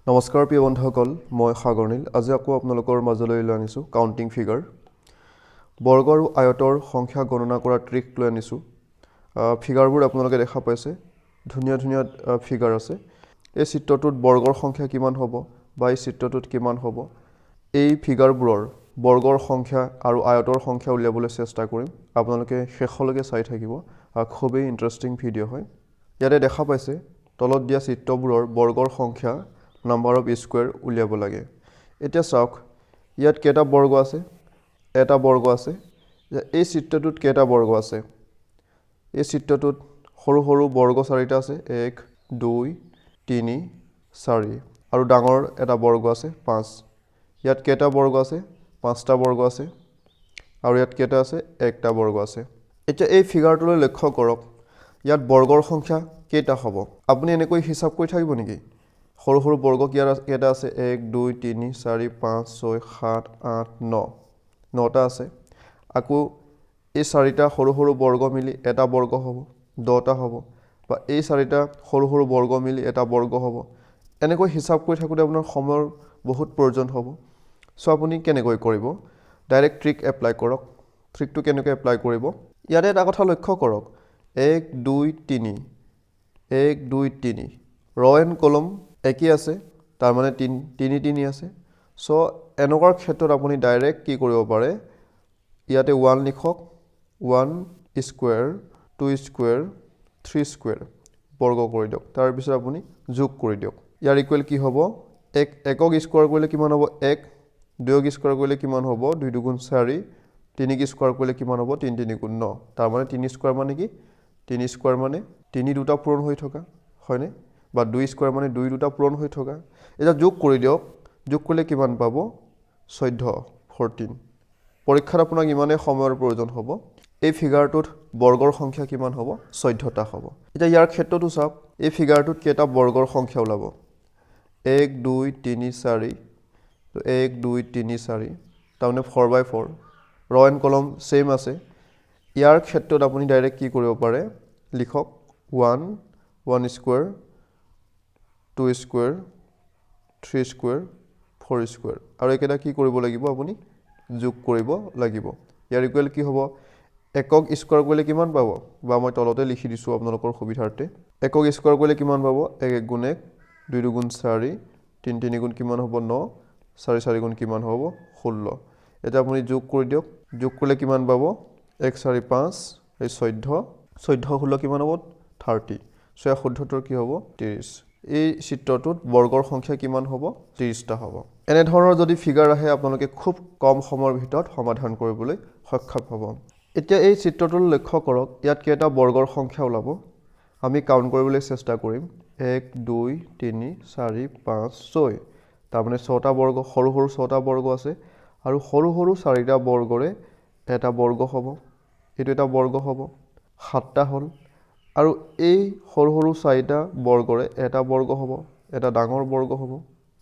নমস্কাৰ প্ৰিয় বন্ধুসকল, মই সাগৰনীল। আজি আকৌ আপোনালোকৰ মাজলৈ লৈ আনিছোঁ কাউণ্টিং ফিগাৰ। বৰ্গ আৰু আয়তৰ সংখ্যা গণনা কৰা ট্ৰিক লৈ আনিছোঁ। ফিগাৰবোৰ আপোনালোকে দেখা পাইছে, ধুনীয়া ধুনীয়া ফিগাৰ আছে। এই চিত্ৰটোত বৰ্গৰ সংখ্যা কিমান হ'ব বা এই চিত্ৰটোত কিমান হ'ব, এই ফিগাৰবোৰৰ বৰ্গৰ সংখ্যা আৰু আয়তৰ সংখ্যা উলিয়াবলৈ চেষ্টা কৰিম। আপোনালোকে শেষলৈকে চাই থাকিব, খুবেই ইণ্টাৰেষ্টিং ভিডিঅ' হয়। ইয়াতে দেখা পাইছে তলত দিয়া চিত্ৰবোৰৰ বৰ্গৰ সংখ্যা নাম্বাৰ অফ স্কুৱেৰ উলিয়াব লাগে। এতিয়া চাওক, ইয়াত কেইটা বৰ্গ আছে? এটা বৰ্গ আছে। এই চিত্ৰটোত কেইটা বৰ্গ আছে? এই চিত্ৰটোত সৰু সৰু বৰ্গ চাৰিটা আছে, 1 2 3 4, আৰু ডাঙৰ এটা বৰ্গ আছে 5। ইয়াত কেইটা বৰ্গ আছে? 5টা বৰ্গ আছে। আৰু ইয়াত কেইটা আছে? 1টা বৰ্গ আছে। এতিয়া এই ফিগাৰটোলৈ লক্ষ্য কৰক, ইয়াত বৰ্গৰ সংখ্যা কেইটা হ'ব? আপুনি এনেকৈ হিচাপ কৰি থাকিব নেকি? সৰু সৰু বৰ্গ কেইটা আছে? 1 2 3 4 5 6 7 8 9, 9টা আছে। আকৌ এই চাৰিটা সৰু সৰু বৰ্গ মিলি এটা বৰ্গ হ'ব, 10টা হ'ব। বা এই চাৰিটা সৰু সৰু বৰ্গ মিলি এটা বৰ্গ হ'ব। এনেকৈ হিচাপ কৰি থাকোঁতে আপোনাৰ সময়ৰ বহুত প্ৰয়োজন হ'ব। চ' আপুনি কেনেকৈ কৰিব? ডাইৰেক্ট ট্ৰিক এপ্লাই কৰক। ট্ৰিকটো কেনেকৈ এপ্লাই কৰিব? ইয়াতে এটা কথা লক্ষ্য কৰক, 1 2 3 1 2 3, ৰ এণ্ড কলম একেই আছে, তাৰমানে 3 3 আছে। চ' এনেকুৱা ক্ষেত্ৰত আপুনি ডাইৰেক্ট কি কৰিব পাৰে, ইয়াতে 1 লিখক, 1 স্কুৱেৰ 2 স্কুৱেৰ 3 স্কুৱেৰ বৰ্গ কৰি দিয়ক। তাৰপিছত আপুনি যোগ কৰি দিয়ক। ইয়াৰ ইকুৱেল কি হ'ব? একক স্কুৱাৰ কৰিলে কিমান হ'ব? 1। 2ক স্কুৱাৰ কৰিলে কিমান হ'ব? 2 2 গুণ 4। 3ক স্কুৱাৰ কৰিলে কিমান হ'ব? 3 3 গুণ 9। তাৰমানে 3 স্কুৱাৰ মানে কি? 3 স্কুৱাৰ মানে 3 দুটা পূৰণ হৈ থকা, হয়নে? বা 2 স্কুৱাৰ মানে 2 দুটা পূৰণ হৈ থকা। এতিয়া যোগ কৰি দিয়ক। যোগ কৰিলে কিমান পাব? 14 14। পৰীক্ষাত আপোনাক ইমানেই সময়ৰ প্ৰয়োজন হ'ব। এই ফিগাৰটোত বৰ্গৰ সংখ্যা কিমান হ'ব? 14টা হ'ব। এতিয়া ইয়াৰ ক্ষেত্ৰতো চাওক, এই ফিগাৰটোত কেইটা বৰ্গৰ সংখ্যা ওলাব? 1 2 3 4, 1 2 3 4, তাৰমানে 4/4। ৰ এণ্ড কলম ছেইম আছে। ইয়াৰ ক্ষেত্ৰত আপুনি ডাইৰেক্ট কি কৰিব পাৰে, লিখক 1 1 স্কুৱেৰ 2 স্কুৱেৰ 3 স্কুৱেৰ 4 স্কুৱেৰ, আৰু একেটা কি কৰিব লাগিব? আপুনি যোগ কৰিব লাগিব। ইয়াৰ ইকুৱেল কি হ'ব? একক স্কুৱাৰ কৰিলে কিমান পাব? বা মই তলতে লিখি দিছোঁ আপোনালোকৰ সুবিধাৰ্থে। একক স্কুৱাৰ কৰিলে কিমান পাব? 1 1 গুণ 1, 2 2 গুণ 4, 3 3 গুণ কিমান হ'ব? 9, 4 4 গুণ কিমান হ'ব? 16। এতিয়া আপুনি যোগ কৰি দিয়ক। যোগ কৰিলে কিমান পাব? 1 4 5, এই 14, 14 16 কিমান হ'ব? 30। চ' 17টোৰ কি হ'ব? 30। এই চিত্ৰটোত বৰ্গৰ সংখ্যা কিমান হ'ব? 30টা হ'ব। এনেধৰণৰ যদি ফিগাৰ আহে, আপোনালোকে খুব কম সময়ৰ ভিতৰত সমাধান কৰিবলৈ সক্ষম হ'ব। এতিয়া এই চিত্ৰটোলৈ লক্ষ্য কৰক, ইয়াত কেইটা বৰ্গৰ সংখ্যা ওলাব? আমি কাউণ্ট কৰিবলৈ চেষ্টা কৰিম। 1 2 3 4 5 6, তাৰমানে 6টা বৰ্গ, সৰু সৰু 6টা বৰ্গ আছে। আৰু সৰু সৰু 4টা বৰ্গৰে এটা বৰ্গ হ'ব, এইটো এটা বৰ্গ হ'ব, 7টা হ'ল। আৰু এই সৰু সৰু 4টা বৰ্গৰে এটা বৰ্গ হ'ব, এটা ডাঙৰ বৰ্গ হ'ব,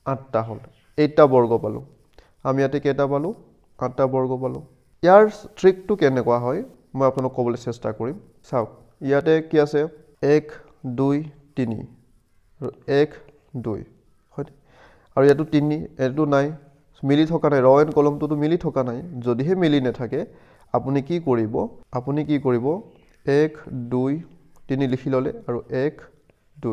8টা হ'ল। 8টা বৰ্গ পালোঁ। আমি ইয়াতে কেইটা পালোঁ? 8টা বৰ্গ পালোঁ। ইয়াৰ ট্ৰিকটো কেনেকুৱা হয় মই আপোনাক ক'বলৈ চেষ্টা কৰিম। চাওক, ইয়াতে কি আছে? 1 2 3, 1 2, হয়। আৰু ইয়াতো 3, এইটো নাই, মিলি থকা নাই। ৰ এণ্ড কলমটোতো মিলি থকা নাই। যদিহে মিলি নাথাকে, আপুনি কি কৰিব? 1 2 3 লিখি ল'লে, আৰু 1 2,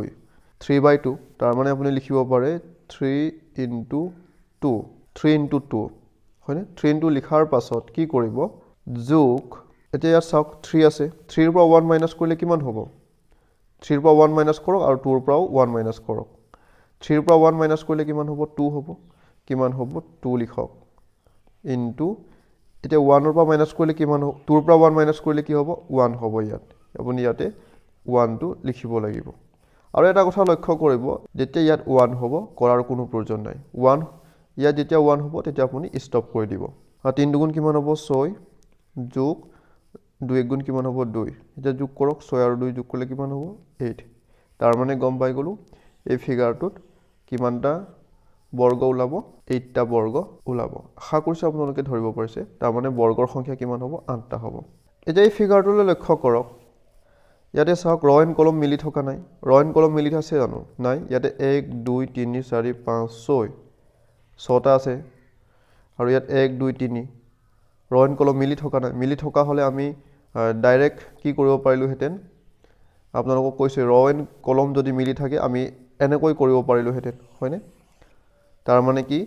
3/2, তাৰমানে আপুনি লিখিব পাৰে 3 × 2, 3 × 2, হয়নে? 3 × 2 লিখাৰ পাছত কি কৰিব? যোগ। এতিয়া ইয়াত চাওক 3 আছে, 3ৰ পৰা 1 মাইনাছ কৰিলে কিমান হ'ব? 3ৰ পৰা 1 মাইনাছ কৰক, আৰু 2ৰ পৰাও 1 মাইনাছ কৰক। 3ৰ পৰা 1 মাইনাছ কৰিলে কিমান হ'ব? 2 হ'ব। কিমান হ'ব? 2 লিখক, ইনটু, এতিয়া 1ৰ পৰা মাইনাছ কৰিলে কিমান হ'ব? 2ৰ পৰা 1 মাইনাছ কৰিলে কি হ'ব? 1 হ'ব। ইয়াত আপুনি ইয়াতে 1টো লিখিব লাগিব। আৰু এটা কথা লক্ষ্য কৰিব, যেতিয়া ইয়াত 1 হ'ব, কৰাৰ কোনো প্ৰয়োজন নাই। ইয়াত যেতিয়া 1 হ'ব, তেতিয়া আপুনি ষ্টপ কৰি দিব। আৰু 3 2 গুণ কিমান হ'ব? 6, যোগ 2 1 গুণ কিমান হ'ব? 2। এতিয়া যোগ কৰক, 6 আৰু 2 যোগ কৰিলে কিমান হ'ব? 8। তাৰমানে গম পাই গ'লোঁ এই ফিগাৰটোত কিমানটা বৰ্গ ওলাব? 8টা বৰ্গ ওলাব। আশা কৰিছোঁ আপোনালোকে ধৰিব পাৰিছে। তাৰমানে বৰ্গৰ সংখ্যা কিমান হ'ব? 8টা হ'ব। এতিয়া এই ফিগাৰটোলৈ লক্ষ্য কৰক, ইয়াতে চাওক ৰ এণ্ড কলম মিলি থকা নাই ৰ এণ্ড কলম মিলি আছে জানো নাই ইয়াতে 1 2 3 4 5 6 ছটা আছে আৰু ইয়াত 1 2 3 ৰ এণ্ড কলম মিলি থকা নাই মিলি থকা হ'লে আমি ডাইৰেক্ট কি কৰিব পাৰিলোহেঁতেন আপোনালোকক কৈছে ৰ এণ্ড কলম যদি মিলি থাকে আমি এনেকৈ কৰিব পাৰিলোহেঁতেন হয়নে তাৰ মানে কি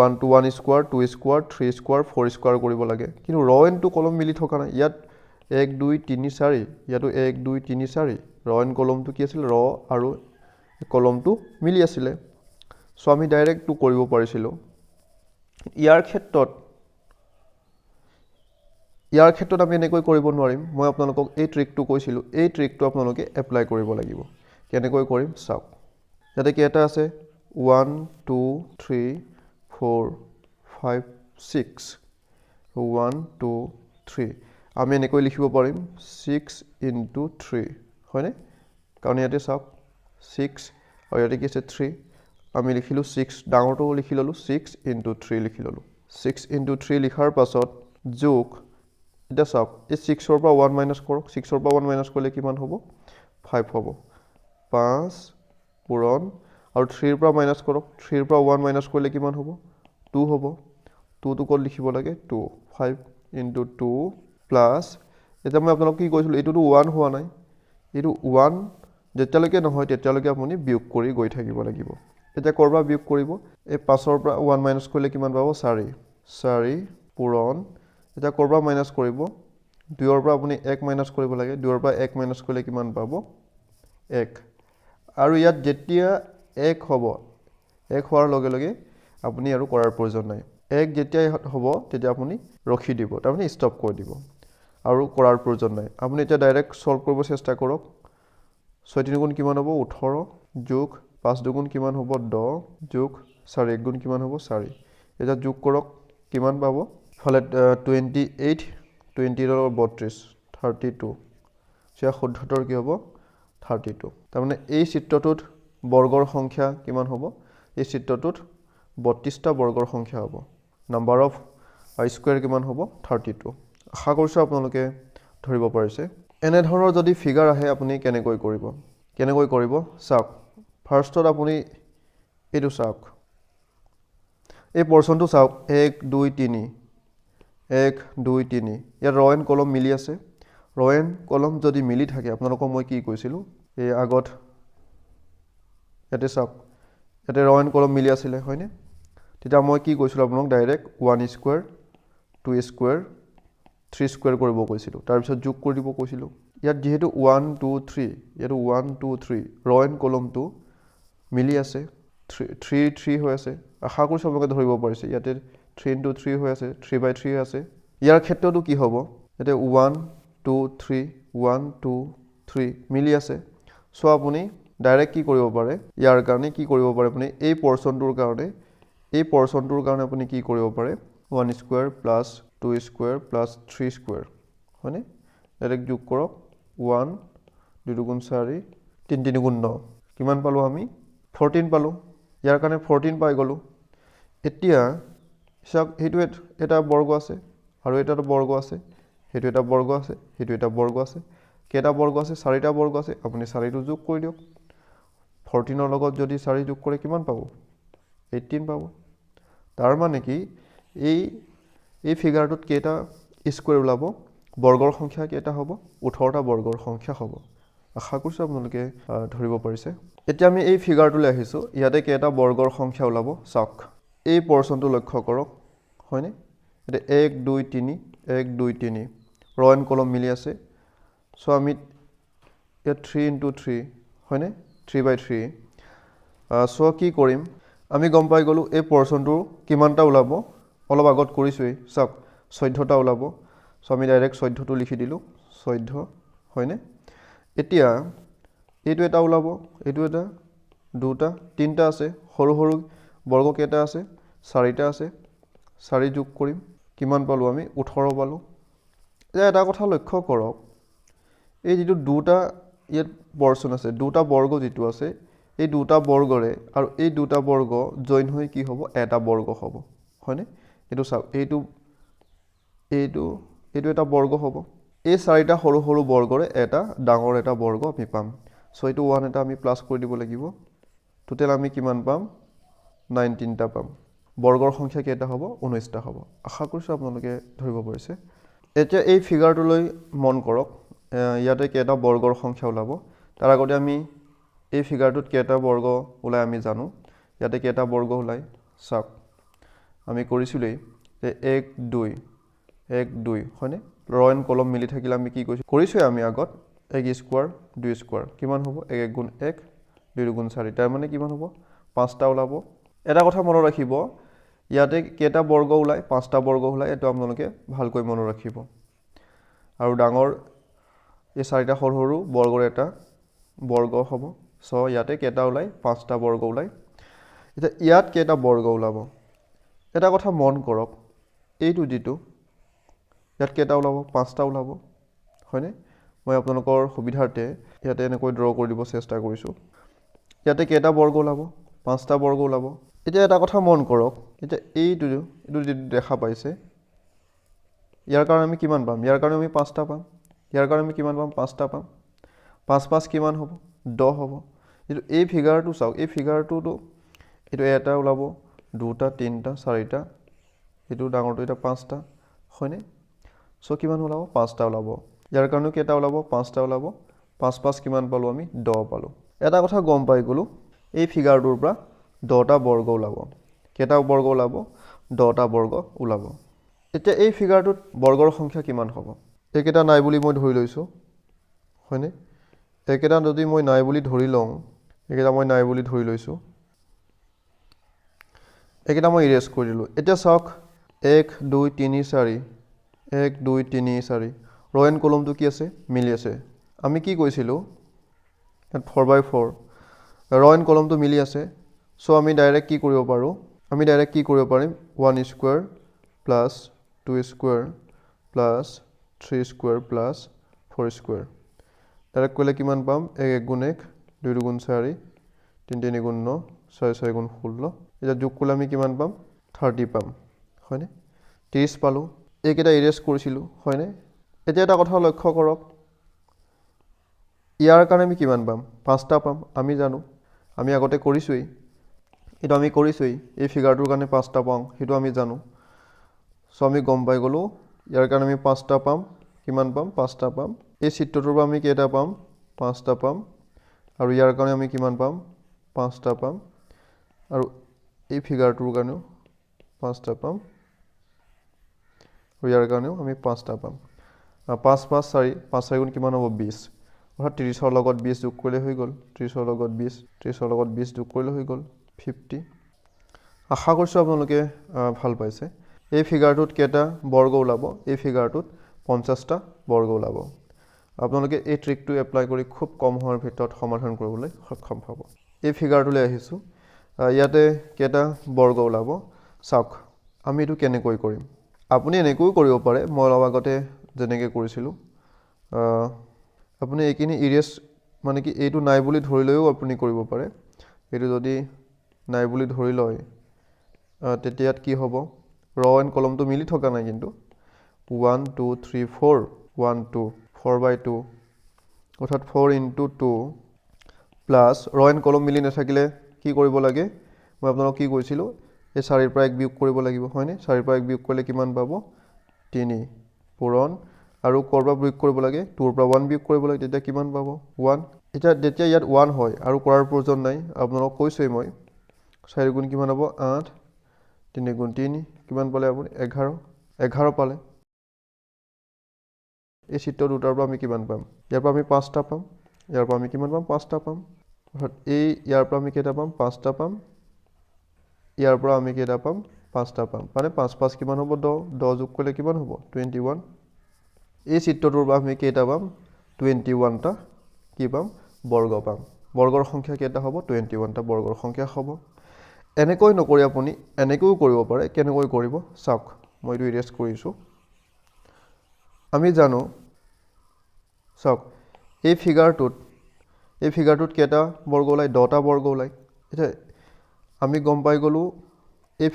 1 to 1 square 2 square 3 square 4 square কৰিব লাগে কিন্তু ৰ এণ্ড কলম মিলি থকা নাই ইয়াত 1 2 3 4 ইয়াতো 1 2 3 4 ৰ এণ্ড কলমটো কি আছিল ৰ আৰু কলমটো মিলি আছিলে সো আমি ডাইৰেক্ট টু কৰিব পাৰিছিলোঁ ইয়াৰ ক্ষেত্ৰত আমি এনেকৈ কৰিব নোৱাৰিম মই আপোনালোকক এই ট্ৰিকটো কৈছিলোঁ এই ট্ৰিকটো আপোনালোকে এপ্লাই কৰিব লাগিব কেনেকৈ কৰিম চাওক ইয়াতে কেইটা আছে 1 2 3 4 5 6 1 2 3 আমি এনেকৈ লিখিব পাৰিম 6 into 3 হয়নে কাৰণ ইয়াতে চাওক 6 আৰু ইয়াতে কি আছে 3 আমি লিখিলোঁ 6 ডাঙৰটো লিখি ল'লোঁ 6 into 3 লিখি ল'লোঁ 6 into 3 লিখাৰ পাছত যোগ এটা চাওক এই 6 ৰ পৰা 1 মাইনাছ কৰক 6 ৰ পৰা 1 মাইনাছ কৰিলে কিমান হ'ব 5 হ'ব 5 পূৰণ আৰু 3 ৰ পৰা মাইনাছ কৰক 3 ৰ পৰা 1 মাইনাছ কৰিলে কিমান হ'ব 2 হ'ব 2 টো ক'ত লিখিব লাগে 2 5 into 2 প্লাছ এতিয়া মই আপোনালোক কি কৈছিলোঁ এইটোতো 1 হোৱা নাই এইটো 1 যেতিয়ালৈকে নহয় তেতিয়ালৈকে আপুনি বিয়োগ কৰি গৈ থাকিব লাগিব এতিয়া কৰবা বিয়োগ কৰিব এই 5 ৰ পৰা 1 মাইনাছ কৰিলে কিমান পাব 4 4 পূৰণ এতিয়া কৰবা মাইনাছ কৰিব 2 ৰ পৰা আপুনি 1 মাইনাছ কৰিব লাগে 2 ৰ পৰা 1 মাইনাছ কৰিলে কিমান পাব 1 আৰু ইয়াত যেতিয়া 1 হ'ব 1 হোৱাৰ লগে লগে আপুনি আৰু কৰাৰ প্ৰয়োজন নাই 1 যেতিয়া হ'ব তেতিয়া আপুনি ৰখি দিব তাৰমানে ষ্টপ কৰি দিব আৰু কৰাৰ প্ৰয়োজন নাই আপুনি এতিয়া ডাইৰেক্ট সলভ কৰিব চেষ্টা কৰক 6 3 গুণ কিমান হ'ব 18 যোগ 5 2 গুণ কিমান হ'ব 10 যোগ 4 1 গুণ কিমান হ'ব 4 এটা যোগ কৰক কিমান পাব ফলে 28 20 ৰ 32 32 সেয়া শুদ্ধতৰ কি হ'ব 32 তাৰমানে এই চিত্ৰটোত বৰ্গৰ সংখ্যা কিমান হ'ব এই চিত্ৰটোত 32টা বৰ্গৰ সংখ্যা হ'ব নাম্বাৰ অফ স্কোয়াৰ কিমান হ'ব 32 আশা কৰিছোঁ আপোনালোকে ধৰিব পাৰিছে এনে ধৰণৰ যদি ফিগাৰ আহে আপুনি কেনেকৈ কৰিব চাওক ফাৰ্ষ্টত আপুনি এইটো চাওক এই পৰ্চনটো চাওক 1 2 3 1 2 3 ইয়াত ৰ এণ্ড কলম মিলি আছে ৰ এণ্ড কলম যদি মিলি থাকে আপোনালোকক মই কি কৈছিলোঁ এই আগত ইয়াতে চাওক ইয়াতে ৰ এণ্ড কলম মিলি আছিলে হয়নে তেতিয়া মই কি কৈছিলোঁ আপোনালোক ডাইৰেক্ট 1 স্কোয়াৰ 2 স্কোয়াৰ 3 স্কোয়াৰ কৰিব কৈছিলোঁ তাৰপিছত যোগ কৰি দিব কৈছিলোঁ ইয়াত যেহেতু 1 2 3 ইয়াতো 1 2 3 ৰ এণ্ড কলমটো মিলি আছে 3 3 হৈ আছে আশা কৰিছোঁ আপোনালোকে ধৰিব পাৰিছে ইয়াতে 3 into 3 হৈ আছে 3/3 আছে ইয়াৰ ক্ষেত্ৰতো কি হ'ব ইয়াতে 1 2 3 1 2 3 মিলি আছে সো আপুনি ডাইৰেক্ট কি কৰিব পাৰে ইয়াৰ কাৰণে কি কৰিব পাৰে আপুনি এই পৰ্চনটোৰ কাৰণে আপুনি কি কৰিব পাৰে 1 square plus 2 square plus 3 square হয়নে ডাইৰেক্ট যোগ কৰক 1 2 গুণ 4 3 গুণ 9 কিমান পালোঁ আমি 14 পালোঁ ইয়াৰ কাৰণে 14 পাই গ'লোঁ এতিয়া চাওক সেইটো এটা বৰ্গ আছে আৰু এটা বৰ্গ আছে সেইটো এটা বৰ্গ আছে সেইটো এটা বৰ্গ আছে কেইটা বৰ্গ আছে 4টা বৰ্গ আছে আপুনি 4টো যোগ কৰি দিয়ক 14 ৰ লগত যদি 4 যোগ কৰে কিমান পাব 18 পাব তাৰ মানে কি এই ফিগাৰটোত কেইটা স্কোয়াৰ ওলাব বৰ্গৰ সংখ্যা কেইটা হ'ব 18টা বৰ্গৰ সংখ্যা হ'ব আশা কৰিছোঁ আপোনালোকে ধৰিব পাৰিছে এতিয়া আমি এই ফিগাৰটোলৈ আহিছোঁ ইয়াতে কেইটা বৰ্গৰ সংখ্যা ওলাব চাওক এই পৰ্চনটো লক্ষ্য কৰক হয়নে এটা 1 2 3 1 2 3 ৰ এণ্ড কলম মিলি আছে সো আমি ইয়াত 3 into 3 হয়নে 3/3 সো কি কৰিম আমি গম পাই গ'লোঁ এই পৰ্চনটো কিমানটা ওলাব অলপ আগত কৰিছোঁৱেই চাওক 14টা ওলাব সো আমি ডাইৰেক্ট 14টো লিখি দিলোঁ 14 হয়নে এতিয়া এইটো এটা ওলাব এইটো এটা দুটা তিনিটা আছে সৰু সৰু বৰ্গ কেইটা আছে 4টা আছে 4 যোগ কৰিম কিমান পালোঁ আমি 18 পালোঁ এতিয়া এটা কথা লক্ষ্য কৰক এই যিটো দুটা ইয়াত পৰ্চন আছে দুটা বৰ্গ যিটো আছে এই দুটা বৰ্গৰে আৰু এই দুটা বৰ্গ জইন হৈ কি হ'ব এটা বৰ্গ হ'ব হয়নে এইটো চাওক এইটো এটা বৰ্গ হ'ব এই চাৰিটা সৰু সৰু বৰ্গৰে এটা ডাঙৰ এটা বৰ্গ আমি পাম। চ' এইটো 1 এটা আমি প্লাছ কৰি দিব লাগিব। টোটেল আমি কিমান পাম? 19টা পাম। বৰ্গৰ সংখ্যা কেইটা হ'ব? 19টা হ'ব। আশা কৰিছোঁ আপোনালোকে ধৰিব পাৰিছে। এতিয়া এই ফিগাৰটোলৈ মন কৰক। ইয়াতে কেইটা বৰ্গৰ সংখ্যা ওলাব। তাৰ আগতে আমি এই ফিগাৰটোত কেইটা বৰ্গ ওলাই আমি জানো। ইয়াতে কেইটা বৰ্গ ওলাই চাওক। আমি কৰিছিলোঁই যে 1 2 1 2 হয়নে? ৰ এণ্ড কলম মিলি থাকিলে আমি কি কৰিছোঁৱে আমি আগত 1 স্কোৱাৰ 2 স্কোৱাৰ কিমান হ'ব? 1 1 গুণ 1 2 গুণ 4 তাৰ মানে কিমান হ'ব? 5টা ওলাব। এটা কথা মনত ৰাখিব, ইয়াতে কেইটা বৰ্গ ওলায়? 5টা বৰ্গ ওলায়। এইটো আপোনালোকে ভালকৈ মনত ৰাখিব। আৰু ডাঙৰ এই 4টা সৰু সৰু বৰ্গৰ এটা বৰ্গ হ'ব। চ' ইয়াতে কেইটা ওলায়? 5টা বৰ্গ ওলায়। এতিয়া ইয়াত কেইটা বৰ্গ ওলাব? এটা কথা মন কৰক, এইটো যিটো ইয়াত কেইটা ওলাব? 5টা ওলাব হয়নে? মই আপোনালোকৰ সুবিধাৰ্থে ইয়াতে এনেকৈ ড্ৰ কৰি দিব চেষ্টা কৰিছোঁ। ইয়াতে কেইটা বৰ্গ ওলাব? 5টা বৰ্গ ওলাব। এতিয়া এটা কথা মন কৰক, এতিয়া এইটো যিটো দেখা পাইছে, ইয়াৰ কাৰণে আমি কিমান পাম? ইয়াৰ কাৰণে আমি 5টা পাম। ইয়াৰ কাৰণে আমি কিমান পাম? 5টা পাম। 5 5 কিমান হ'ব? 10 হ'ব। কিন্তু এই ফিগাৰটো চাওক, এই ফিগাৰটোতো এইটো এটা ওলাব, 2টা 3টা 4টা, এইটো ডাঙৰটো এটা 5টা হয়নে? চ' কিমান ওলাব? 5টা ওলাব। ইয়াৰ কাৰণেও কেইটা ওলাব? 5টা ওলাব। 5 5 কিমান পালোঁ আমি? 10 পালোঁ। এটা কথা গম পাই গ'লোঁ, এই ফিগাৰটোৰ পৰা 10টা বৰ্গ ওলাব। কেইটা বৰ্গ ওলাব? 10টা বৰ্গ ওলাব। এতিয়া এই ফিগাৰটোত বৰ্গৰ সংখ্যা কিমান হ'ব? এইকেইটা নাই বুলি মই ধৰি লৈছোঁ হয়নে? এইকেইটা যদি মই নাই বুলি ধৰি লওঁ, এইকেইটা মই নাই বুলি ধৰি লৈছোঁ, এইকেইটা মই ইৰেজ কৰি দিলোঁ। এতিয়া চাওক 1 2 3 4 1 2 3 4 ৰ এণ্ড কলমটো কি আছে? মিলি আছে। আমি কি কৈছিলোঁ? 4/4 ৰ এণ্ড কলমটো মিলি আছে। চ' আমি ডাইৰেক্ট কি কৰিব পাৰোঁ? আমি ডাইৰেক্ট কি কৰিব পাৰিম? 1 square plus 2 square plus 3 square plus 4 square. Direct কৰিলে কিমান পাম? 1 1 গুণ 1 2 গুণ 4 3 3 গুণ 9 4 4 গুণ 16। এতিয়া যোগ কৰিলে আমি কিমান পাম? 30 পাম হয়নে? 30 পালোঁ। এইকেইটা ইৰেজ কৰিছিলোঁ হয়নে? এতিয়া এটা কথা লক্ষ্য কৰক, ইয়াৰ কাৰণে আমি কিমান পাম? 5টা পাম। আমি জানো, আমি আগতে কৰিছোঁৱেই, এইটো আমি কৰিছোঁৱেই। এই ফিগাৰটোৰ কাৰণে 5টা পাওঁ সেইটো আমি জানো। চ' আমি গম পাই গ'লোঁ ইয়াৰ কাৰণে আমি 5টা পাম। কিমান পাম? 5টা পাম। এই চিত্ৰটোৰ পৰা আমি কেইটা পাম? 5টা পাম। আৰু ইয়াৰ কাৰণে আমি কিমান পাম? 5টা পাম। আৰু এই ফিগাৰটোৰ কাৰণেও 5টা পাম। আৰু ইয়াৰ কাৰণেও আমি 5টা পাম। 5 5 4 5 4 গুণ কিমান হ'ব? 20। অৰ্থাৎ 30ৰ লগত 20 যোগ কৰিলে হৈ গ'ল। 30ৰ লগত 20 30ৰ লগত 20 যোগ কৰিলে হৈ গ'ল 50। আশা কৰিছোঁ আপোনালোকে ভাল পাইছে। এই ফিগাৰটোত কেইটা বৰ্গ ওলাব? এই ফিগাৰটোত 50টা বৰ্গ ওলাব। আপোনালোকে এই ট্ৰিকটো এপ্লাই কৰি খুব কম সময়ৰ ভিতৰত সমাধান কৰিবলৈ সক্ষম হ'ব। এই ফিগাৰটোলৈ আহিছোঁ। ইয়াতে কেইটা বৰ্গ ওলাব চাওক। আমি এইটো কেনেকৈ কৰিম? আপুনি এনেকৈও কৰিব পাৰে, মই অলপ আগতে যেনেকৈ কৰিছিলোঁ। আপুনি এইখিনি ইৰেজ মানে কি এইটো নাই বুলি ধৰি লৈও আপুনি কৰিব পাৰে। এইটো যদি নাই বুলি ধৰি লয় তেতিয়া ইয়াত কি হ'ব? ৰ এণ্ড কলমটো মিলি থকা নাই কিন্তু 1 2 3 4 1 2 4/2 অৰ্থাৎ 4 × 2 প্লাছ ৰ এণ্ড কলম মিলি নাথাকিলে কি কৰিব লাগে? মই আপোনালোকক কি কৈছিলোঁ? এই 4ৰ পৰা 1 বিয়োগ কৰিব লাগিব হয়নে? 4ৰ পৰা 1 বিয়োগ কৰিলে কিমান পাব? 3 পূৰণ আৰু ক'ৰ পৰা বিয়োগ কৰিব লাগে? 2ৰ পৰা 1 বিয়োগ কৰিব লাগে। তেতিয়া কিমান পাব? 1। এতিয়া যেতিয়া ইয়াত 1 হয় আৰু কৰাৰ প্ৰয়োজন নাই, আপোনালোকক কৈছোঁৱেই মই 4 গুণ কিমান হ'ব? 8 3 গুণ 3 কিমান পালে আপুনি? 11 পালে। এই চিত্ৰ দুটাৰ পৰা আমি কিমান পাম? ইয়াৰ পৰা আমি 5টা পাম। ইয়াৰ পৰা আমি কিমান পাম? 5টা পাম। অৰ্থাৎ ইয়াৰ পৰা আমি কেইটা পাম? 5টা পাম। ইয়াৰ পৰা আমি কেইটা পাম? 5টা পাম। মানে 5 5 কিমান হ'ব? 10 10 যোগ কৰিলে কিমান হ'ব? 21। এই চিত্ৰটোৰ পৰা আমি কেইটা পাম? 21টা কি পাম? বৰ্গ পাম। বৰ্গৰ সংখ্যা কেইটা হ'ব? 21টা বৰ্গৰ সংখ্যা হ'ব। এনেকৈ নকৰি আপুনি এনেকৈও কৰিব পাৰে। কেনেকৈ কৰিব চাওক। মই এইটো ইৰেজ কৰিছোঁ। আমি জানো চাওক এই ফিগাৰটোত কেইটা বৰ্গ ওলায়? 10টা বৰ্গ ওলায়। এতিয়া আমি গম পাই গ'লোঁ এই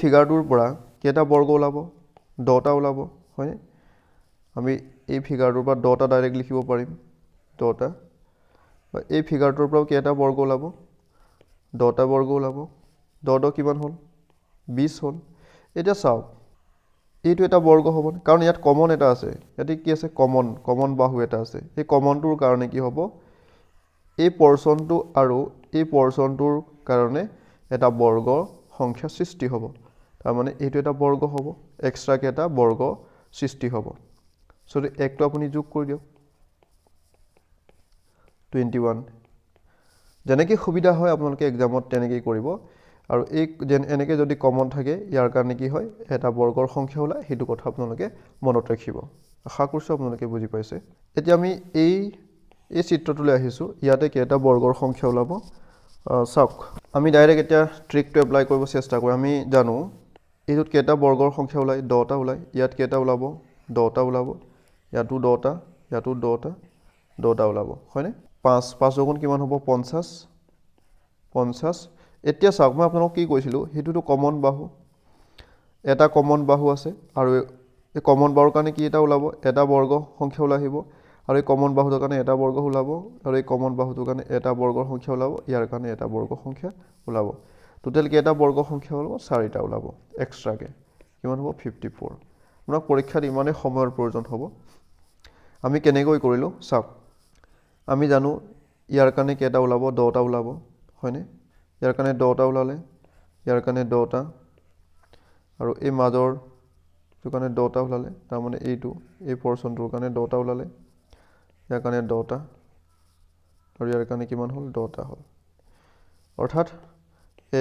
ফিগাৰটোৰ পৰা কেইটা বৰ্গ ওলাব? 10টা ওলাব হয়নে? আমি এই ফিগাৰটোৰ পৰা 10টা ডাইৰেক্ট লিখিব পাৰিম 10টা বা এই ফিগাৰটোৰ পৰাও কেইটা বৰ্গ ওলাব 10টা বৰ্গ ওলাব 10 কিমান হ'ল 20 হ'ল এতিয়া চাওক এইটো এটা বৰ্গ হ'ব কাৰণ ইয়াত কমন এটা আছে ইয়াতে কি আছে কমন বাহু এটা আছে এই কমনটোৰ কাৰণে কি হ'ব এই পৰ্চনটো আৰু এই পৰ্চনটোৰ কাৰণে এটা বৰ্গ সংখ্যা সৃষ্টি হ'ব তাৰ মানে এইটো এটা বৰ্গ হ'ব এক্সট্ৰাকে এটা বৰ্গ সৃষ্টি হ'ব সো একটো আপুনি যোগ কৰি দিয়ক 21 যেনেকৈ সুবিধা হয় আপোনালোকে এক্সামত তেনেকৈ কৰিব আৰু এই এনেকৈ যদি কমন থাকে ইয়াৰ কাৰণে কি হয় এটা বৰ্গৰ সংখ্যা ওলায় সেইটো কথা আপোনালোকে মনত ৰাখিব আশা কৰিছোঁ আপোনালোকে বুজি পাইছে এতিয়া আমি এই চিত্ৰটোলৈ আহিছোঁ ইয়াতে কেইটা বৰ্গৰ সংখ্যা ওলাব চাওক আমি ডাইৰেক্ট এতিয়া ট্ৰিকটো এপ্লাই কৰিব চেষ্টা কৰিম আমি জানো এইটোত কেইটা বৰ্গৰ সংখ্যা ওলায় 10টা ওলায় ইয়াত কেইটা ওলাব 10টা ওলাব ইয়াতো 10টা ইয়াতো 10টা ওলাব হয়নে 5 গুণ কিমান হ'ব 50 এতিয়া চাওক মই আপোনালোকক কি কৈছিলোঁ সেইটোতো কমন বাহু এটা কমন বাহু আছে আৰু এই কমন বাহুৰ কাৰণে কি এটা ওলাব এটা বৰ্গ সংখ্যা ওলাই আহিব আৰু এই কমন বাহুটোৰ কাৰণে এটা বৰ্গ ওলাব আৰু এই কমন বাহুটোৰ কাৰণে এটা বৰ্গৰ সংখ্যা ওলাব ইয়াৰ কাৰণে এটা বৰ্গ সংখ্যা ওলাব টোটেল কেইটা বৰ্গ সংখ্যা ওলাব 4টা ওলাব এক্সট্ৰাকে কিমান হ'ব 54 আপোনাক পৰীক্ষাত ইমানেই সময়ৰ প্ৰয়োজন হ'ব আমি কেনেকৈ কৰিলোঁ চাওক আমি জানো ইয়াৰ কাৰণে কেইটা ওলাব 10টা ওলাব হয়নে ইয়াৰ কাৰণে 10টা ওলালে ইয়াৰ কাৰণে 10টা আৰু এই মাজৰ কাৰণে 10টা ওলালে তাৰ মানে এইটো এই পৰ্চনটোৰ কাৰণে 10টা ওলালে ইয়াৰ কাৰণে 10টা আৰু ইয়াৰ কাৰণে কিমান হ'ল 10টা হ'ল অৰ্থাৎ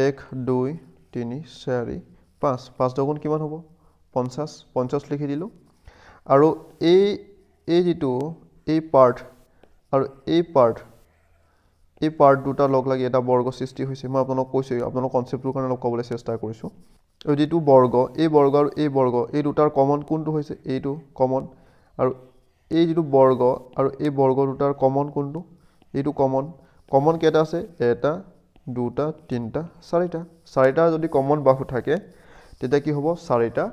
1 2 3 4 5 গুণ কিমান হ'ব 50 লিখি দিলোঁ আৰু এই যিটো এই পাৰ্ট আৰু এই পাৰ্ট দুটা লগ লাগি এটা বৰ্গ সৃষ্টি হৈছে মই আপোনাক কৈছোঁ আপোনালোক কনচেপ্টটোৰ কাৰণে অলপ ক'বলৈ চেষ্টা কৰিছোঁ আৰু যিটো বৰ্গ আৰু এই দুটাৰ কমন কোনটো হৈছে এইটো কমন আৰু এই যিটো বৰ্গ আৰু এই বৰ্গ দুটাৰ কমন কোনটো এইটো কমন কেইটা আছে এটা দুটা তিনিটা চাৰিটা যদি কমন বাহু থাকে তেতিয়া কি হ'ব 4টা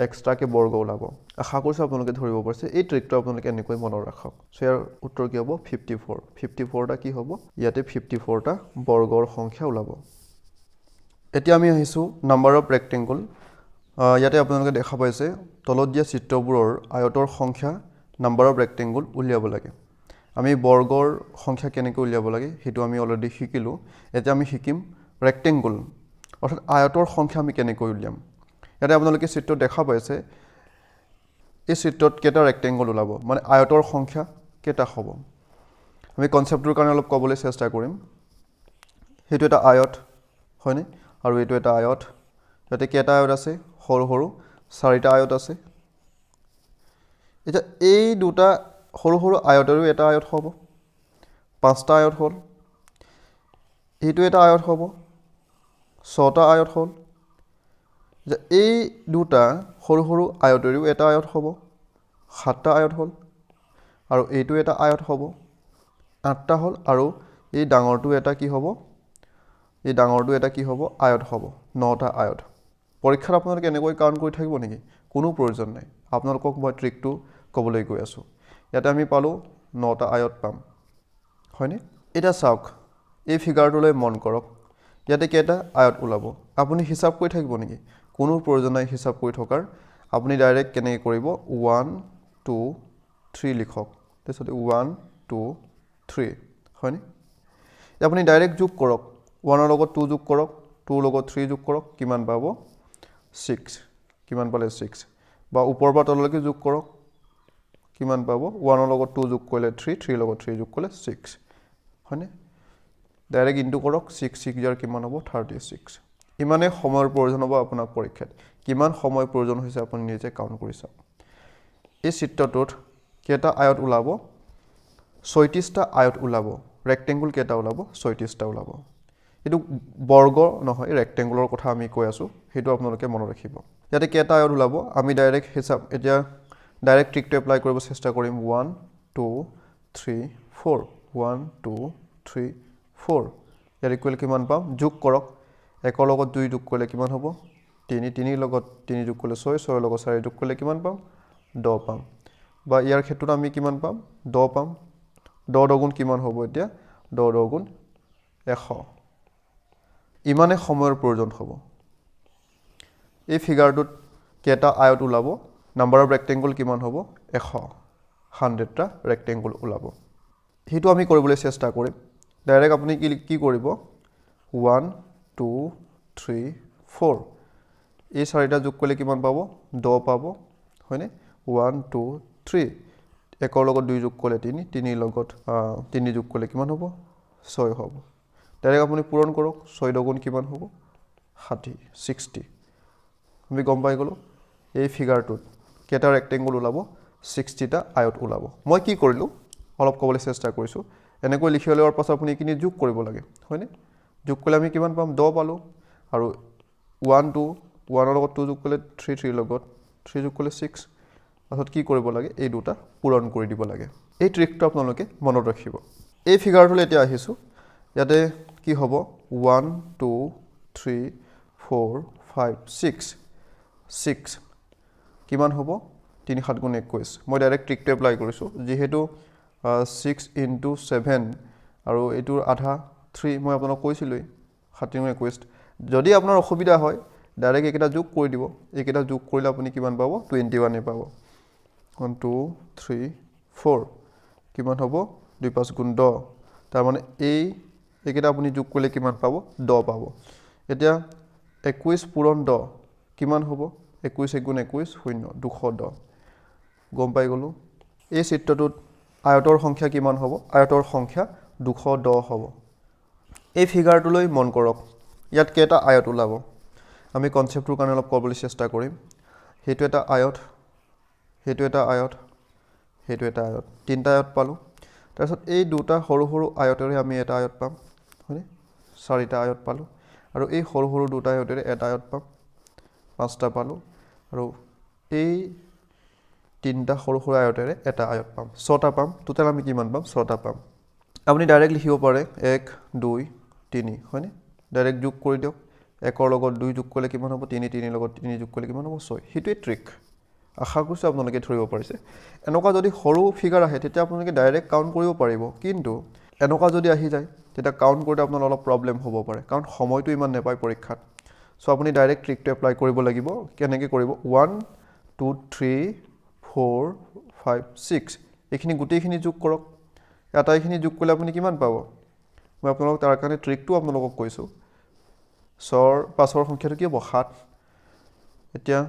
এক্সট্ৰাকে বৰ্গ ওলাব আশা কৰিছোঁ আপোনালোকে ধৰিব পাৰিছে এই ট্ৰিকটো আপোনালোকে এনেকৈ মনত ৰাখক সো ইয়াৰ উত্তৰ কি হ'ব 54টা কি হ'ব ইয়াতে 54টা বৰ্গৰ সংখ্যা ওলাব এতিয়া আমি আহিছোঁ নাম্বাৰ অফ ৰেক্টেংগল ইয়াতে আপোনালোকে দেখা পাইছে তলত দিয়া চিত্ৰবোৰৰ আয়তৰ সংখ্যা নাম্বাৰ অফ ৰেক্টেংগল উলিয়াব লাগে আমি বৰ্গৰ সংখ্যা কেনেকৈ উলিয়াব লাগে সেইটো আমি অলৰেডি শিকিলোঁ এতিয়া আমি শিকিম ৰেক্টেংগল অৰ্থাৎ আয়তৰ সংখ্যা আমি কেনেকৈ উলিয়াম ইয়াতে আপোনালোকে চিত্ৰত দেখা পাইছে এই চিত্ৰত কেইটা ৰেক্টেংগল ওলাব মানে আয়তৰ সংখ্যা কেইটা হ'ব আমি কনচেপ্টটোৰ কাৰণে অলপ ক'বলৈ চেষ্টা কৰিম সেইটো এটা আয়ত হয়নে আৰু এইটো এটা আয়ত ইয়াতে কেইটা আয়ত আছে সৰু 4টা আয়ত আছে এতিয়া এই দুটা সৰু আয়তৰো এটা আয়ত হ'ব 5টা আয়ত হ'ল এইটো এটা আয়ত হ'ব 6টা আয়ত হ'ল যে এই দুটা সৰু আয়তৰো এটা আয়ত হ'ব 7টা আয়ত হ'ল আৰু এইটো এটা আয়ত হ'ব 8টা হ'ল আৰু এই ডাঙৰটো এটা কি হ'ব আয়ত হ'ব 9টা আয়ত পৰীক্ষাত আপোনালোকে এনেকৈ কাউণ্ট কৰি থাকিব নেকি কোনো প্ৰয়োজন নাই আপোনালোকক মই ট্ৰিকটো ক'বলৈ গৈ আছোঁ ইয়াতে আমি পালোঁ 9টা আয়ত পাম হয়নে এতিয়া চাওক এই ফিগাৰটোলৈ মন কৰক ইয়াতে কেইটা আয়ত ওলাব আপুনি হিচাপ কৰি থাকিব নেকি কোনো প্ৰয়োজন নাই হিচাপ কৰি থকাৰ আপুনি ডাইৰেক্ট কেনেকৈ কৰিব 1 2 3 লিখক তাৰপিছত 1 2 3 হয়নে আপুনি ডাইৰেক্ট যোগ কৰক 1ৰ লগত 2 যোগ কৰক 2ৰ লগত 3 যোগ কৰক কিমান পাব 6 কিমান পালে 6 বা ওপৰৰ পৰা তললৈকে যোগ কৰক কিমান পাব 1ৰ লগত 2 যোগ কৰিলে 3 3ৰ লগত 3 যোগ কৰিলে 6 হয়নে ডাইৰেক্ট ইনটু কৰক 6 ইয়াৰ কিমান হ'ব 36 ইমানে সময়ৰ প্ৰয়োজন হ'ব আপোনাক পৰীক্ষাত কিমান সময় প্ৰয়োজন হৈছে আপুনি নিজে কাউণ্ট কৰি চাওক এই চিত্ৰটোত কেইটা আয়ত ওলাব 36টা আয়ত ওলাব ৰেক্টেংগল কেইটা ওলাব 36টা ওলাব এইটো বৰ্গ নহয় ৰেক্টেংগুলাৰ কথা আমি কৈ আছোঁ সেইটো আপোনালোকে মনত ৰাখিব ইয়াতে কেইটা আয়ত ওলাব আমি ডাইৰেক্ট হিচাপ এতিয়া ডাইৰেক্ট ট্ৰিকটো এপ্লাই কৰিব চেষ্টা কৰিম 1 2 3 4 1 2 3 4 ইয়াৰ ইকুৱেল কিমান পাম যোগ কৰক 1ৰ লগত 2 যোগ কৰিলে কিমান হ'ব 3 3ৰ লগত 3 যোগ কৰিলে 6 6ৰ লগত 4 যোগ কৰিলে কিমান পাম 10 পাম বা ইয়াৰ ক্ষেত্ৰত আমি কিমান পাম 10 পাম 10 দুগুণ কিমান হ'ব এতিয়া 10 দুগুণ 100 ইমানে সময়ৰ প্ৰয়োজন হ'ব এই ফিগাৰটোত কেটা আয়ত ওলাব নাম্বাৰ অফ ৰেক্টেংগল কিমান হ'ব 100টা ৰেক্টেংগল ওলাব হেতু আমি কৰিবলৈ চেষ্টা কৰিম ডাইৰেক্ট আপুনি কি কৰিব 1 2 3 4 এই চাৰিটা যোগ কৰিলে কিমান পাব 10 পাব হয়নে 1 2 3 একৰ লগত 2 যোগ কৰিলে 3 3 লগত 3 যোগ কৰিলে কিমান হ'ব 6 হ'ব ডাইৰেক্ট আপুনি পূৰণ কৰক 6 দুগুণ কিমান হ'ব 60 আমি গম পাই গলো এই ফিগাৰটোত কেটা ৰেক্টেংগল ওলাব 60টা আয়ত ওলাব মই কি কৰিলো অলপ ক'বলৈ চেষ্টা কৰিছো এনেকৈ লিখি লোৱাৰ পাছত আপুনি কিনি যোগ কৰিব লাগে হয়নে যোগ কৰিলে আমি কিমান পাম 10 পালো আৰু 1 2 1 ৰ লগত 2 যোগ কৰিলে 3 3 লগত 3 যোগ কৰিলে 6 পাছত কি কৰিব লাগে এই দুটা পূৰণ কৰি দিব লাগে এই ট্ৰিকটো আপোনালোকে মনত ৰাখিব এই ফিগাৰটোলৈ এতিয়া আহিছো ইয়াতে কি হ'ব 1 2 3 4 5 6 কিমান হ'ব 3 7 গুণ 21 মই ডাইৰেক্ট ট্ৰিকটো এপ্লাই কৰিছো যেহেতু 6 into 7 আৰু এটোৰ আধা 3 মই আপোনাক কৈছিলই 7 গুণ 21 যদি আপোনাৰ অসুবিধা হয় ডাইৰেক্ট একেটা যোগ কৰি দিব একেটা যোগ কৰিলে আপুনি কিমান পাব 21 এ পাব 1 2 3 4 কিমান হ'ব 2 5 গুণ 10 তাৰ মানে এই একেটা আপুনি যোগ কৰিলে কিমান পাব 10 পাব এতিয়া 21 পূৰণ 10 কিমান হ'ব 21 গুণ 21 শূন্য 210 গম পাই গলো এই চিত্ৰটোত আয়তৰ সংখ্যা কিমান হ'ব আয়তৰ সংখ্যা 210 হ'ব এই ফিগাৰটোলৈ মন কৰক ইয়াত কেটা আয়ত ওলাব আমি কনসেপ্টৰ কাৰণে অলপ কৰিবলৈ চেষ্টা কৰিম হেতু এটা আয়ত হেতু এটা আয়ত হেতু এটা আয়ত তিনটা আয়ত পালো তাৰপিছত এই দুটা সৰু সৰু আয়তৰে আমি এটা আয়ত পাম হয়নে চাৰিটা আয়ত পালো আৰু এই সৰু সৰু দুটা আয়তৰে এটা আয়ত পাম পাঁচটা পালো আৰু এই তিনটা সৰু সৰু আয়তৰে এটা আয়ত পাম ছটা পাম টোটাল আমি কিমান পাম ছটা পাম আপুনি ডাইৰেক্ট লিখিব পাৰে 1 2 3 হয়নে ডাইৰেক্ট যোগ কৰি দিয়ক একৰ লগত 2 যোগ কৰিলে কিমান হ'ব 3 3 লগত 3 যোগ কৰিলে কিমান হ'ব 6 হেতুৱে ট্ৰিক আশা কৰিছো আপোনালোকে ধৰিব পাৰিছে এনেকুৱা যদি সৰু ফিগাৰ আহে তেতিয়া আপোনালোকে ডাইৰেক্ট কাউন্ট কৰিব পাৰিব কিন্তু এনেকুৱা যদি আহি যায় তেতিয়া কাউন্ট কৰোঁতে আপোনাৰ অলপ প্ৰবলেম হ'ব পাৰে কাৰণ সময়টো ইমান নেপায় পৰীক্ষাত সো আপুনি ডাইৰেক্ট ট্ৰিকটো এপ্লাই কৰিব লাগিব কেনেকৈ কৰিব 1 2 3 4 5 6 এইখিনি গোটেইখিনি যোগ কৰক আটাইখিনি যোগ কৰিলে আপুনি কিমান পাব মই আপোনালোকক তাৰ কাৰণে ট্ৰিকটো আপোনালোকক কৈছো 6 5ৰ সংখ্যাটো কি হ'ব 7 এতিয়া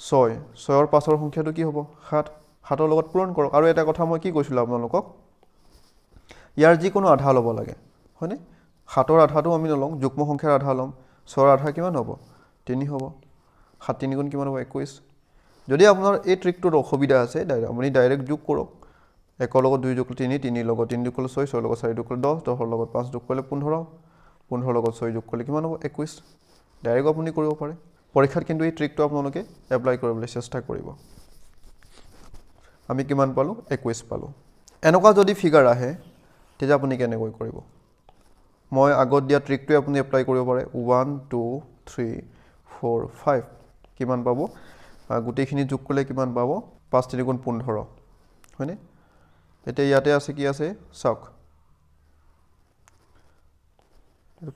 6 6ৰ 5ৰ সংখ্যাটো কি হ'ব 7 7ৰ লগত পূৰণ কৰক আৰু এটা কথা মই কি কৈছিলো আপোনালোকক ইয়াৰ যি কোনো আধা ল'ব লাগে হয়নে 7ৰ আধাটো আমি নলওঁ যুগ্ম সংখ্যাৰ আধা ল'ম 6ৰ আধা কিমান হ'ব 3 হ'ব 7 3 গুণ কিমান হ'ব 21 যদি আপোনাৰ এই ট্ৰিকটোৰ অসুবিধা আছে আপুনি ডাইৰেক্ট যোগ কৰক একৰ লগত 2 যোগ 3 3 লগত 3 যোগ কৰিলে 6 6 লগত 4 যোগ কৰিলে 10 10ৰ লগত 5 যোগ কৰিলে 15 15ৰ লগত 6 যোগ কৰিলে কিমান হ'ব 21 ডাইৰেক্ট আপুনি কৰিব পাৰে পৰীক্ষাত কিন্তু এই ট্ৰিকটো আপোনালোকে এপ্লাই কৰিবলৈ চেষ্টা কৰিব আমি কিমান পালো 21 পালো এনেকুৱা যদি ফিগাৰ আহে তেতিয়া আপুনি কেনেকৈ কৰিব মই আগত দিয়া ট্ৰিকটো আপুনি এপ্লাই কৰিব পাৰে 1 2 3 4 5 কিমান পাব গোটেইখিনি যোগ কৰিলে কিমান পাব 5 3 গুণ 15 হয়নে এতিয়া ইয়াতে আছে কি আছে চাওক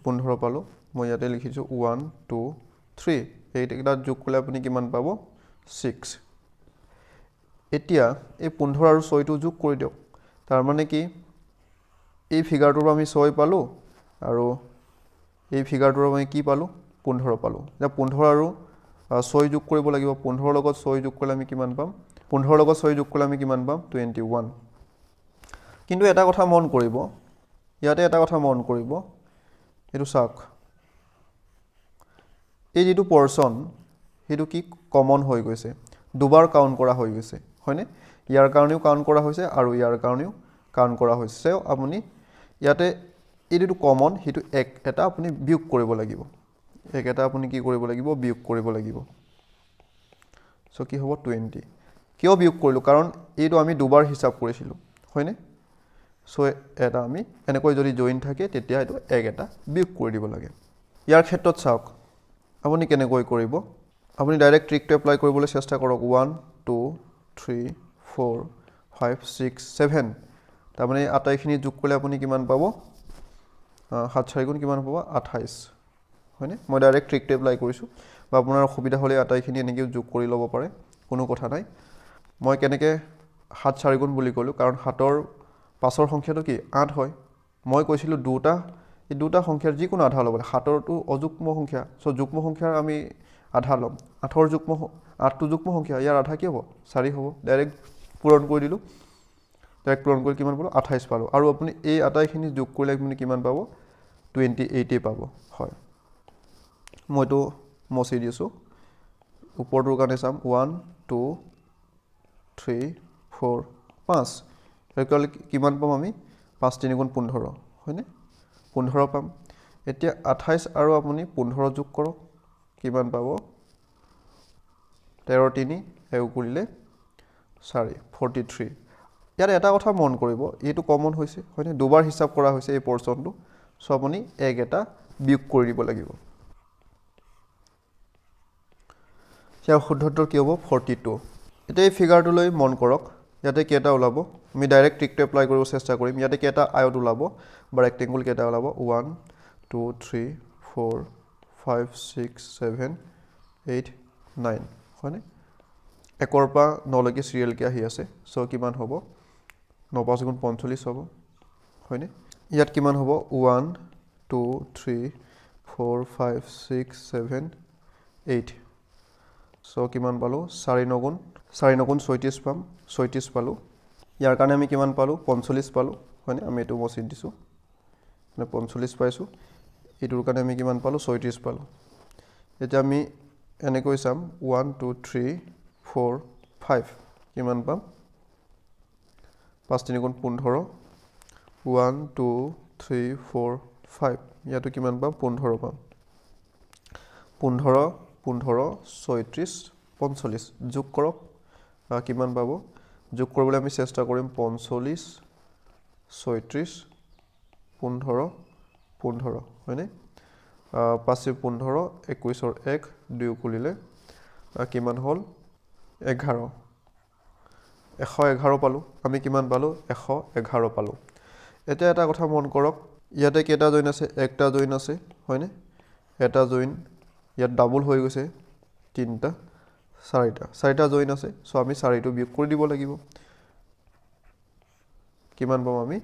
15 পালো মই ইয়াতে লিখিছো 1 2 3 এইটা যোগ কৰিলে আপুনি কিমান পাব 6 এতিয়া এই 15 আৰু 6 টো যোগ কৰি দিয়ক তাৰ মানে কি এই ফিগাৰটোৰ আমি 6 পালো আৰু এই ফিগাৰটোৰ আমি কি পালো 15 পালো এতিয়া 15 আৰু 6 যোগ কৰিব লাগিব 15 লগত 6 যোগ কৰিলে আমি কিমান পাম 15 লগত 6 যোগ কৰিলে আমি কিমান পাম 21 কিন্তু এটা কথা মন কৰিব ইয়াতে এটা কথা মন কৰিব এটো চাওক এই যেটো পৰচন হেতু কি কমন হৈ গৈছে দুবাৰ কাউন্ট কৰা হৈ গৈছে হয়নে ইয়াৰ কাৰণেও কাউন্ট কৰা হৈছে আৰু ইয়াৰ কাৰণেও কাউন্ট কৰা হৈছে আপুনি ইয়াতে এই যেটো কমন হেতু এক এটা আপুনি বিয়োগ কৰিব লাগিব এক এটা আপুনি কি কৰিব লাগিব বিয়োগ কৰিব লাগিব সো কি হ'ব 20 কিয় বিয়োগ কৰিলো কাৰণ এইটো আমি দুবাৰ হিসাব কৰিছিলো হয়নে সো এটা আমি এনেকৈ যদি জয়েন থাকে তেতিয়া এটো এক এটা বিয়োগ কৰি দিব লাগে ইয়াৰ ক্ষেত্ৰত চাওক আপুনি কেনেকৈ কৰিব আপুনি ডাইৰেক্ট ট্ৰিকটো এপ্লাই কৰিবলৈ চেষ্টা কৰক 1 2 3 4 5 6 7 তাৰমানে আটাইখিনি যোগ কৰিলে আপুনি কিমান পাব 7 4 গুণ কিমান পাব 28 হয়নে মই ডাইৰেক্ট ট্ৰিকটো এপ্লাই কৰিছোঁ বা আপোনাৰ অসুবিধা হ'লে আটাইখিনি এনেকৈ যোগ কৰি ল'ব পাৰে কোনো কথা নাই মই কেনেকৈ 7 4 গুণ বুলি ক'লোঁ কাৰণ 7ৰ পাছৰ সংখ্যাটো কি 8 হয় মই কৈছিলোঁ এই দুটা সংখ্যাৰ যিকোনো আধা ল'ব 7ৰটো অযুগ্ম সংখ্যা চ' যুগ্ম সংখ্যাৰ আমি আধা ল'ম 8ৰ যুগ্ম 8টো যুগ্ম সংখ্যা ইয়াৰ আধা কি হ'ব 4 হ'ব ডাইৰেক্ট পূৰণ কৰি দিলোঁ ডাইৰেক্ট পূৰণ কৰি কিমান পালোঁ 28 পালোঁ আৰু আপুনি এই আটাইখিনি যোগ কৰিলে আপুনি কিমান পাব 28 পাব হয় মইতো মচি দিছোঁ ওপৰটোৰ কাৰণে চাম 1 2 3 4 5 এতিয়ালৈ কিমান পাম আমি 5 3 গুণ 15 হয়নে 15 পাম এতিয়া 28 আৰু আপুনি 15 যোগ কৰক কিমান পাব 13 3 এও কৰিলে 4 43 ইয়াত এটা কথা মন কৰিব এইটো কমন হৈছে হয়নে দুবাৰ হিচাপ কৰা হৈছে এই পৰ্চনটো চ' আপুনি এক এটা বিয়োগ কৰি দিব লাগিব ইয়াৰ শুদ্ধ উত্তৰ কি হ'ব 42 এতিয়া এই ফিগাৰটোলৈ মন কৰক ইয়াতে কেইটা ওলাব আমি ডাইৰেক্ট ট্ৰিকটো এপ্লাই কৰিব চেষ্টা কৰিম ইয়াতে কেইটা আয়ত ওলাব বা ৰেক্টেংগুল কেইটা ওলাব 1 2 3 4 5 6 7 8 9 হয়নে একৰ পৰা 9লৈকে চিৰিয়েলকৈ আহি আছে চ' কিমান হ'ব 9 5 গুণ 45 হ'ব হয়নে ইয়াত কিমান হ'ব 1 2 3 4 5 6 7 8 চ' কিমান পালোঁ 4 9 গুণ 36 পাম 36 পালোঁ ইয়াৰ কাৰণে আমি কিমান পালোঁ 45 পালোঁ হয়নে আমি এইটো মচিত দিছোঁ মানে 45 পাইছোঁ এইটোৰ কাৰণে আমি কিমান পালোঁ 36 পালোঁ এতিয়া আমি এনেকৈ চাম 1 2 3 4 5 কিমান পাম 5 3 গুণ 15 1 2 3 4 5 ইয়াতো কিমান পাম 15 পাম 15 15 36 45 যোগ কৰক কিমান পাব যোগ কৰিবলৈ আমি চেষ্টা কৰিম 45 36 15 15 হয়নে 5 15 21ৰ 1 2 কৰিলে কিমান হ'ল 11 111 পালোঁ আমি কিমান পালোঁ 111 পালোঁ এতিয়া এটা কথা মন কৰক ইয়াতে কেইটা জইন আছে একটা জইন আছে হয়নে এটা জইন ইয়াত ডাবল হৈ গৈছে 3টা 4টা জইন আছে চ' আমি 4টো বিয়োগ কৰি দিব লাগিব কিমান পাম আমি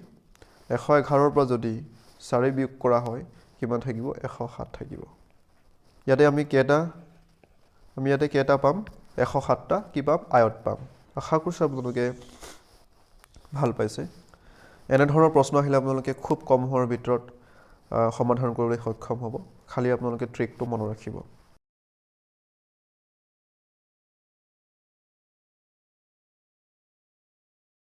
111ৰ পৰা যদি 4 বিয়োগ কৰা হয় কিমান থাকিব 107 থাকিব ইয়াতে আমি ইয়াতে কেইটা পাম 107টা কি পাম আয়ত পাম আশা কৰিছোঁ আপোনালোকে ভাল পাইছে এনেধৰণৰ প্ৰশ্ন আহিলে আপোনালোকে খুব কম সময়ৰ ভিতৰত সমাধান কৰিবলৈ সক্ষম হ'ব খালি আপোনালোকে ট্ৰিকটো মনত ৰাখিব